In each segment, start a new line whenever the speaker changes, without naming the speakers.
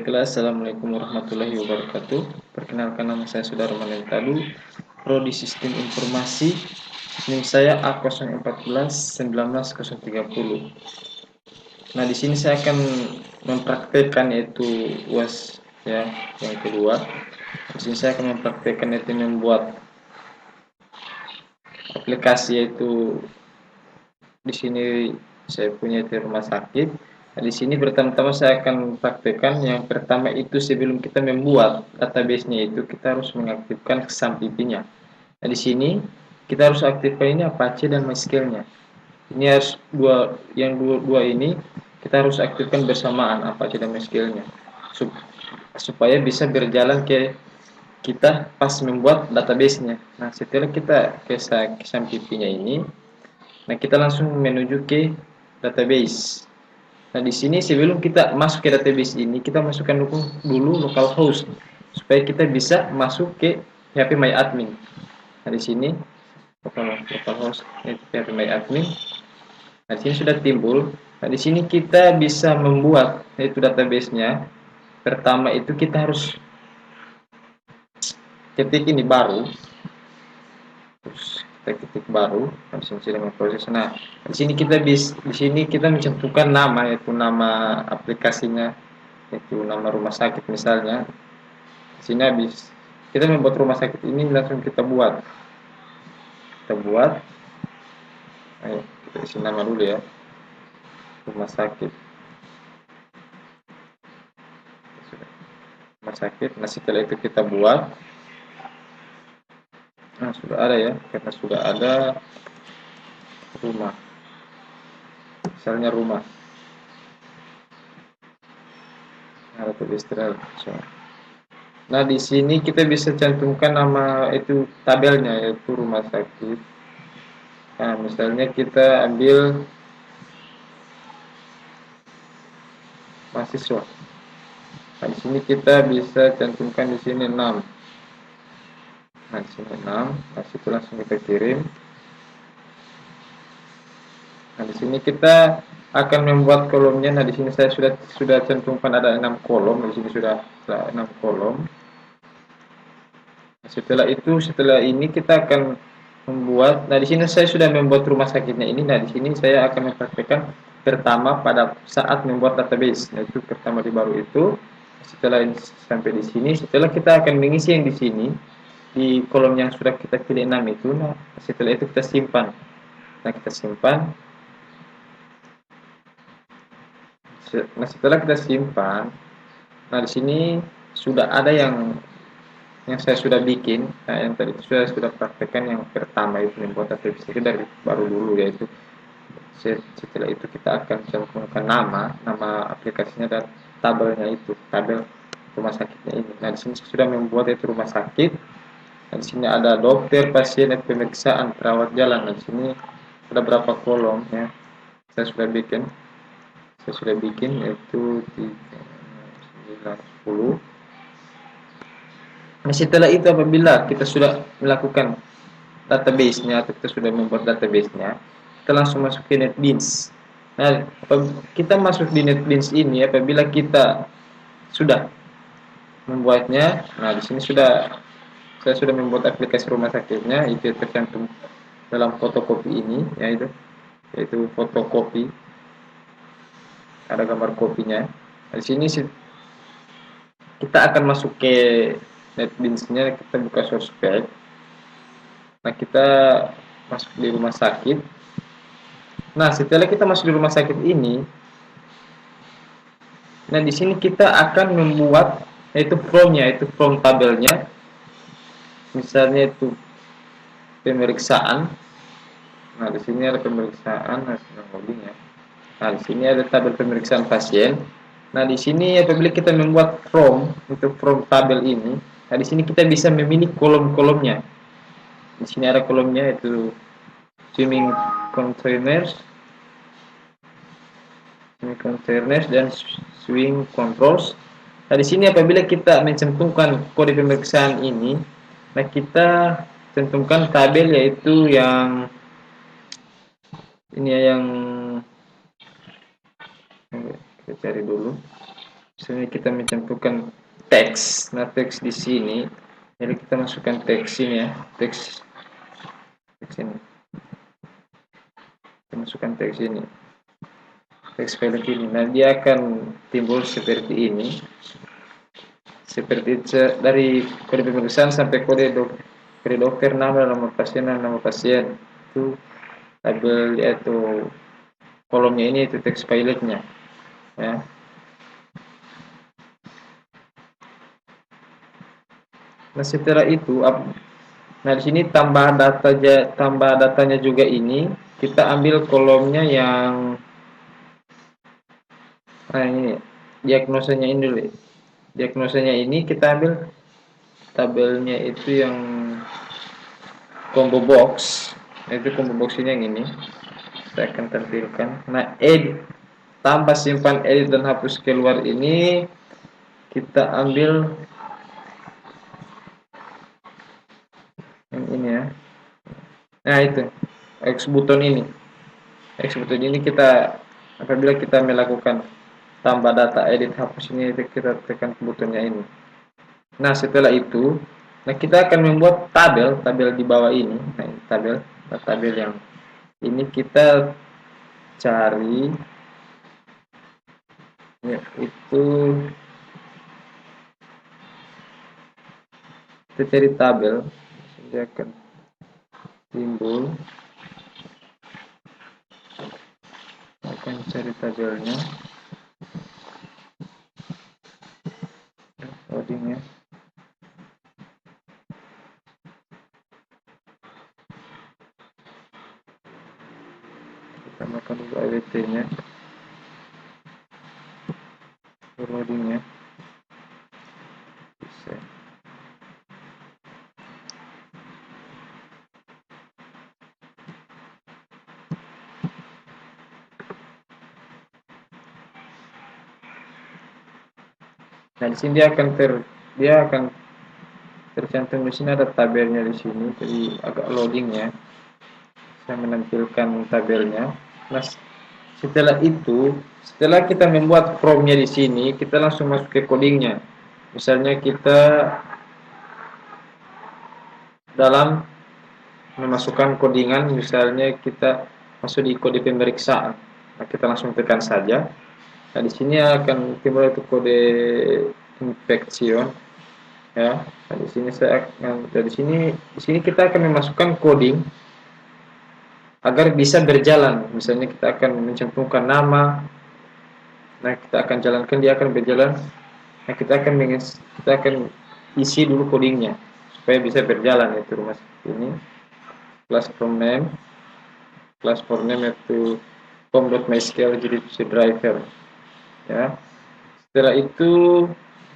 Baiklah, Assalamualaikum warahmatullahi wabarakatuh. Perkenalkan, nama saya Saudara Manentadu, Prodi Sistem Informasi. NIM saya A014 19030. Nah, di sini saya akan mempraktekkan yaitu UAS ya, yang kedua. Di sini saya akan mempraktekkan yaitu membuat aplikasi, yaitu di sini saya punya di rumah sakit. Nah, di sini pertama-tama saya akan praktekkan. Yang pertama itu, sebelum kita membuat database-nya itu kita harus mengaktifkan XAMPP-nya. Nah, di sini kita harus aktifkan ini Apache dan MySQL-nya. Ini harus dua ini kita harus aktifkan bersamaan, Apache dan MySQL-nya, supaya bisa berjalan ke kita pas membuat database-nya. Nah, setelah kita ke XAMPP-nya ini, nah kita langsung menuju ke database. Nah, di sini sebelum kita masuk ke database ini, kita masukkan dulu localhost supaya kita bisa masuk ke PHP MyAdmin. Nah, di sini localhost PHP MyAdmin. Nah, di sini sudah timbul. Nah, di sini kita bisa membuat yaitu database-nya. Pertama itu kita harus ketik ini baru. Terus ketik baru, langsung sedang proses. Nah, di sini kita mencantumkan nama, yaitu nama aplikasinya, yaitu nama rumah sakit misalnya. Di sini habis kita membuat rumah sakit ini, langsung kita buat. Ayo, kita isi nama dulu ya, rumah sakit. Nah, setelah itu kita buat. Nah, sudah ada ya, karena sudah ada rumah, misalnya rumah. Nah, nah, di sini kita bisa cantumkan nama itu tabelnya, yaitu rumah sakit. Nah, misalnya kita ambil mahasiswa. Nah, di sini kita bisa cantumkan di sini 6. Nah, di sini 6. Nah, situ langsung kita kirim. Nah, di sini kita akan membuat kolomnya. Nah, di sini saya sudah cantumkan ada 6 kolom. Di sini sudah 6 kolom. Nah, setelah ini kita akan membuat. Nah, di sini saya sudah membuat rumah sakitnya ini. Nah, di sini saya akan mempraktikkan pertama pada saat membuat database. Nah, itu pertama di baru itu. Setelah sampai di sini, setelah kita akan mengisi yang di sini di kolom yang sudah kita pilih 6 itu. Nah, setelah itu kita simpan. Nah, kita simpan. Nah, setelah kita simpan, nah di sini sudah ada yang saya sudah bikin. Nah, yang tadi sudah praktekkan. Yang pertama itu membuat database itu dari baru dulu, yaitu setelah itu kita akan cantumkan nama aplikasinya dan tabelnya, itu tabel rumah sakitnya ini. Nah, di sini sudah membuat itu rumah sakit. Nah, di sini ada dokter, pasien, dan pemeriksaan, perawat jalan. Nah, di sini ada berapa kolom ya. Saya sudah bikin yaitu 3, 9, 10. Nah, setelah itu apabila kita sudah melakukan database-nya atau kita sudah membuat database-nya, kita langsung masuk ke NetBeans. Nah, kita masuk di NetBeans ini apabila kita sudah membuatnya. Nah, di sini saya sudah membuat aplikasi rumah sakitnya, itu tercantum dalam fotokopi ini, yaitu fotokopi. Ada gambar kopinya. Nah, di sini kita akan masuk ke NetBeans-nya, kita buka source page. Nah, kita masuk di rumah sakit. Nah, setelah kita masuk di rumah sakit ini, nah di sini kita akan membuat yaitu form tabelnya. Misalnya itu pemeriksaan. Nah, di sini ada pemeriksaan, Nah, di sini ada tabel pemeriksaan pasien. Nah, di sini apabila kita membuat form tabel ini, nah di sini kita bisa memilih kolom-kolomnya. Di sini ada kolomnya, yaitu swimming containers dan swing controls. Nah, di sini apabila kita mencantumkan kode pemeriksaan ini, nah kita cantumkan tabel, yaitu yang ini ya, yang kita cari dulu. Misalnya kita mencantumkan teks, nah teks di sini, jadi kita masukkan teks ini ya, teks ini, kita masukkan teks ini, teks file ini. Nah dia akan timbul seperti ini, seperti dari kode pemeriksaan sampai kode dokter, nama pasien itu tabel yaitu kolomnya ini itu teks filenya ya. Nah setelah itu, nah di sini tambah datanya juga ini kita ambil kolomnya yang, nah ini diagnosanya ini dulu. Diagnosanya ini kita ambil tabelnya itu yang combo box. Nah, itu combo box ini yang ini. Saya akan tampilkan. Nah, edit tambah simpan edit dan hapus keluar ini kita ambil yang ini ya. Nah, itu X button ini. X button ini kita apabila kita melakukan tambah data edit hapus ini kita tekan buttonnya ini. Nah setelah itu, nah kita akan membuat tabel di bawah ini. Nah ini tabel yang ini kita cari yaitu kita cari tabel, dia akan timbul, akan cari tabelnya, loadingnya. Tambahkan dulu AWT-nya, loadingnya. Bisa. Nah di sini dia akan tercantum di sini, ada tabelnya di sini, jadi agak loading ya. Saya menampilkan tabelnya. Nah setelah kita membuat from-nya di sini, kita langsung masuk ke codingnya. Misalnya kita dalam memasukkan codingan, misalnya kita masuk di kode pemeriksaan. Nah, kita langsung tekan saja. Nah, di sini akan timbul itu kode infection ya. Nah, di sini di sini kita akan memasukkan coding agar bisa berjalan. Misalnya kita akan mencantumkan nama. Nah, kita akan jalankan, dia akan berjalan. Nah, kita akan isi dulu codingnya supaya bisa berjalan itu rumah ini. Class for name itu com.mysql jadi driver ya. Setelah itu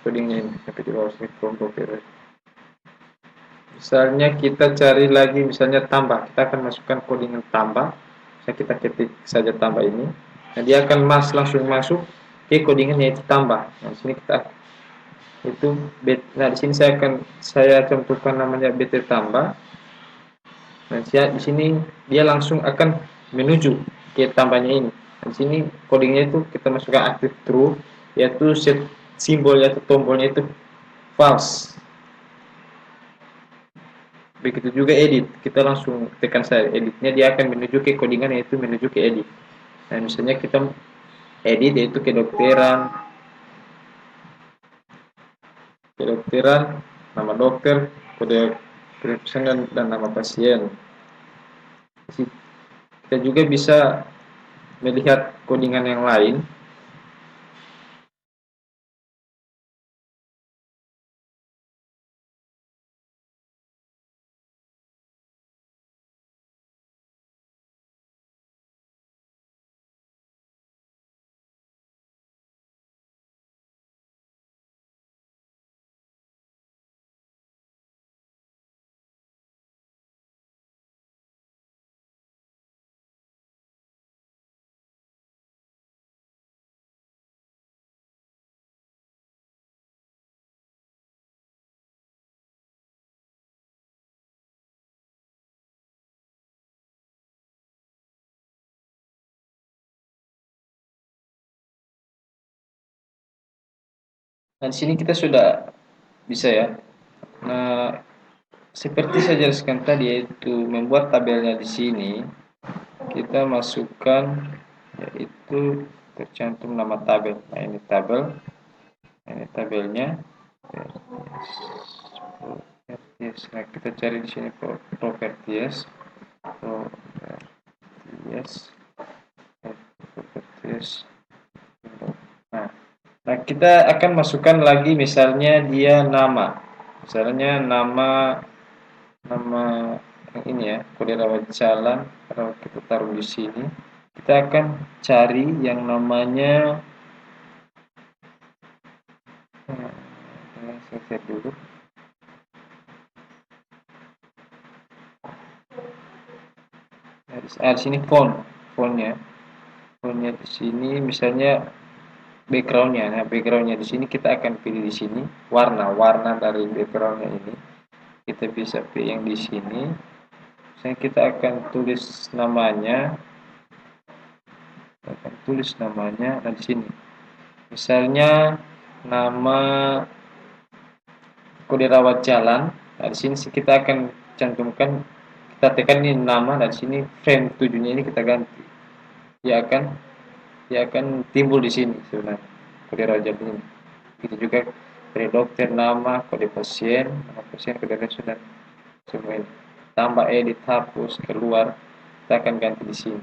codingnya ini sampai di bawah sini misalnya kita cari lagi, misalnya tambah, kita akan masukkan codingan tambah. Bisa kita ketik saja tambah ini. Nah, dia akan langsung masuk ke codingan yaitu tambah. Nah, di sini kita itu nah di sini saya contohkan namanya bt tambah. Nah, di sini dia langsung akan menuju ke tambahnya ini. Nah, di sini codingnya itu kita masukkan active true, yaitu simbol yaitu tombolnya itu false. Begitu juga edit, kita langsung tekan saya editnya, dia akan menuju ke codingan yaitu menuju ke edit. Nah, misalnya kita edit yaitu kedokteran, nama dokter, kode prescription dan nama pasien. Kita juga bisa melihat codingan yang lain. Nah, di sini kita sudah bisa ya. Nah, seperti saya jelaskan tadi yaitu membuat tabelnya di sini, kita masukkan yaitu tercantum nama tabel. Nah, ini tabel, ini tabelnya. Properties. Nah, kita cari di sini properties, properties, properties. Nah, nah, kita akan masukkan lagi misalnya dia nama. Misalnya nama yang ini ya, kode rawat jalan. Kalau kita taruh di sini, kita akan cari yang namanya saya set dulu. Di sini fontnya di sini misalnya backgroundnya. Nah, backgroundnya di sini kita akan pilih di sini warna dari backgroundnya ini. Kita bisa pilih yang di sini. Misalnya kita akan tulis namanya, nah di sini. Misalnya nama kode rawat jalan. Nah, di sini kita akan cantumkan, kita tekan ini nama, dan di sini frame 7-nya ini kita ganti. Dia akan timbul di sini sebenarnya kode rawat jalan ini. Itu juga kode dokter, nama, kode pasien, kode resep, dan semua ini. Tambah, edit, hapus, keluar, kita akan ganti di sini.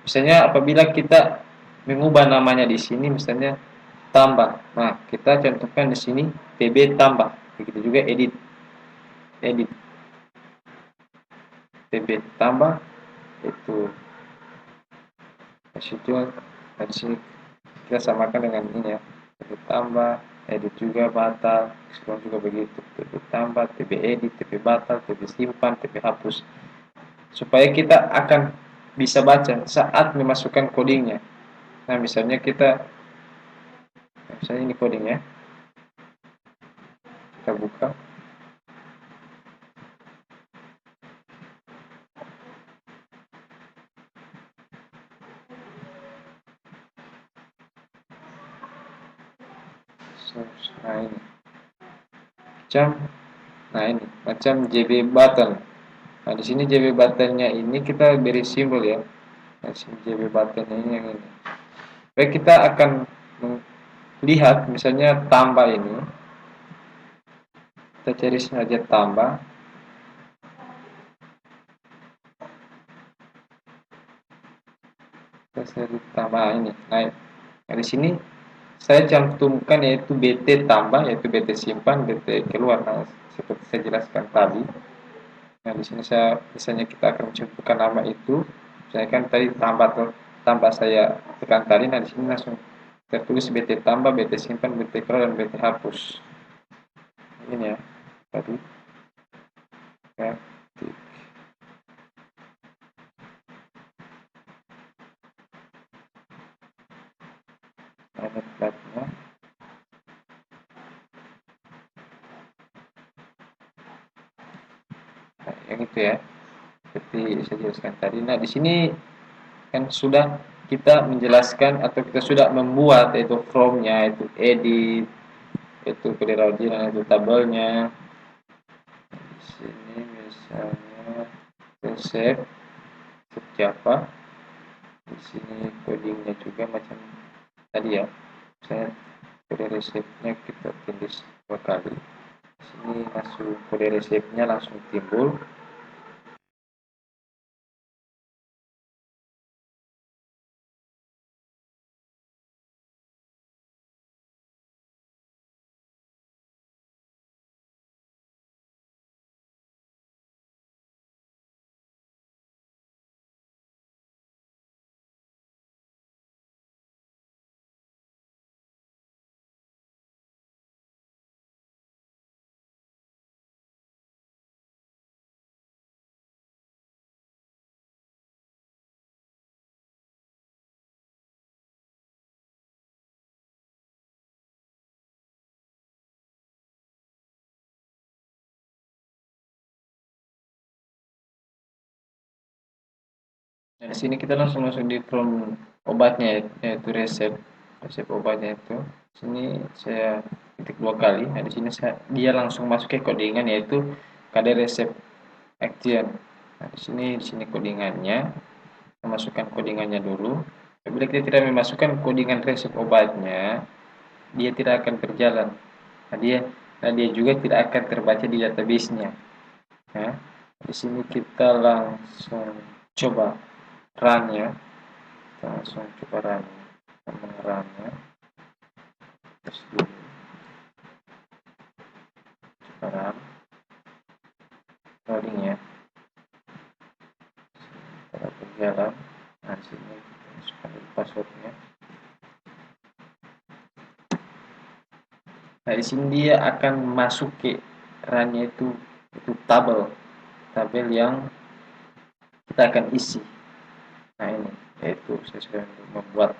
Misalnya apabila kita mengubah namanya di sini, misalnya tambah, nah kita cantumkan di sini tb tambah. Begitu juga edit tb tambah itu situ. Nah, di sini kita samakan dengan ini ya, tb tambah, edit juga batal, semua juga begitu, tb tambah, tb edit, tb batal, tb simpan, tb hapus, supaya kita akan bisa baca saat memasukkan codingnya. Nah, misalnya ini codingnya, kita buka. Nah, ini macam JB button. Nah, di sini JB buttonnya ini kita beri simbol ya. Nah, sini JB buttonnya ini yang ini. Baik, kita akan lihat misalnya tambah ini. Kita cari saja tambah. Kita cari tambah ini. Nah, di sini saya cantumkan yaitu BT tambah, yaitu BT simpan, BT keluar. Nah, seperti saya jelaskan tadi. Nah, di sini misalnya kita akan mencantumkan nama itu. Misalnya kan tadi tambah saya tekan tadi. Nah, di sini langsung tertulis BT tambah, BT simpan, BT keluar, dan BT hapus. Ini ya tadi. Ya. Ini platnya. Nah, yang itu ya, seperti saya jelaskan tadi. Nah, di sini kan sudah kita menjelaskan atau kita sudah membuat yaitu from-nya, itu edit, itu kediraujian, itu tabelnya. Di sini misalnya resep Java. Di sini codingnya juga macam tadi ya. Misalnya kode resepnya kita tulis 2 kali. Di sini langsung kode resepnya langsung timbul. Nah, di sini kita langsung masuk di from obatnya, yaitu resep obatnya itu. Sini saya ketik 2 kali. Nah, di sini dia langsung masuk ke codingan, yaitu KD resep action. Nah, di sini codingannya, kita masukkan codingannya dulu. Apabila kita tidak memasukkan codingan resep obatnya, dia tidak akan berjalan. Nah, dia juga tidak akan terbaca di database-nya. Nah, di sini kita langsung coba run-nya. Kita langsung coba run-nya. Terus dulu. Coba run. Loading ya. Kita berjalan. Nah, di sini kita masukkan passwordnya. Nah, di sini dia akan masuk ke run-nya itu tabel yang kita akan isi. Nah, ini yaitu saya sudah membuat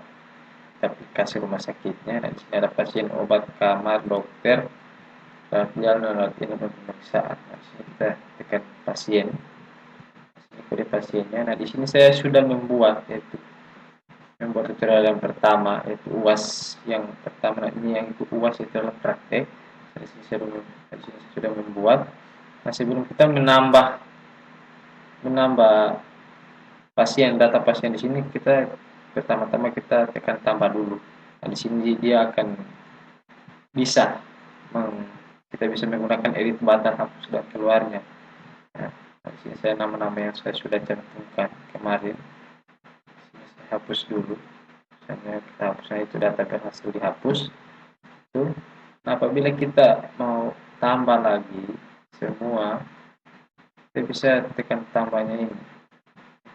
aplikasi rumah sakitnya. Nah, di sini ada pasien, obat, kamar, dokter, dan latihan pemeriksaan. Nah, di sini kita tekan pasien. Ini kode pasiennya. Nah, di sini saya sudah membuat tutorial yang pertama, yaitu UAS yang pertama. Nah, ini yang itu UAS itu adalah praktek. Di sini saya sudah membuat. Nah, sebelum kita menambah pasien, data pasien di sini, kita pertama-tama kita tekan tambah dulu. Nah, di sini dia akan kita bisa menggunakan edit button hapus dan keluarnya. Nah, di sini saya nama-nama yang saya sudah cantumkan kemarin. Di sini saya hapus dulu. Misalnya kita hapusnya itu data berhasil dihapus. Nah, apabila kita mau tambah lagi semua, kita bisa tekan tambahnya ini.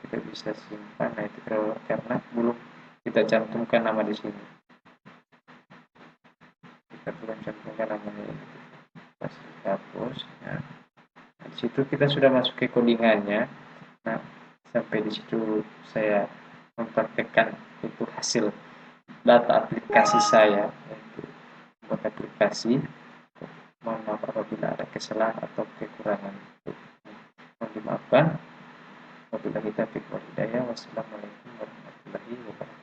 Kita bisa simpan. Nah, itu karena belum kita cantumkan nama di sini. Kita belum cantumkan namanya ini. Kita hapus. Nah, di situ kita sudah masuk ke codingannya. Nah, sampai di situ saya mempraktekkan itu hasil data aplikasi saya, yaitu buat aplikasi. Mohon maaf apabila ada kesalahan atau kekurangan, mohon dimaafkan. Wabillahi taufiq wal hidayah. Wassalamualaikum warahmatullahi wabarakatuh.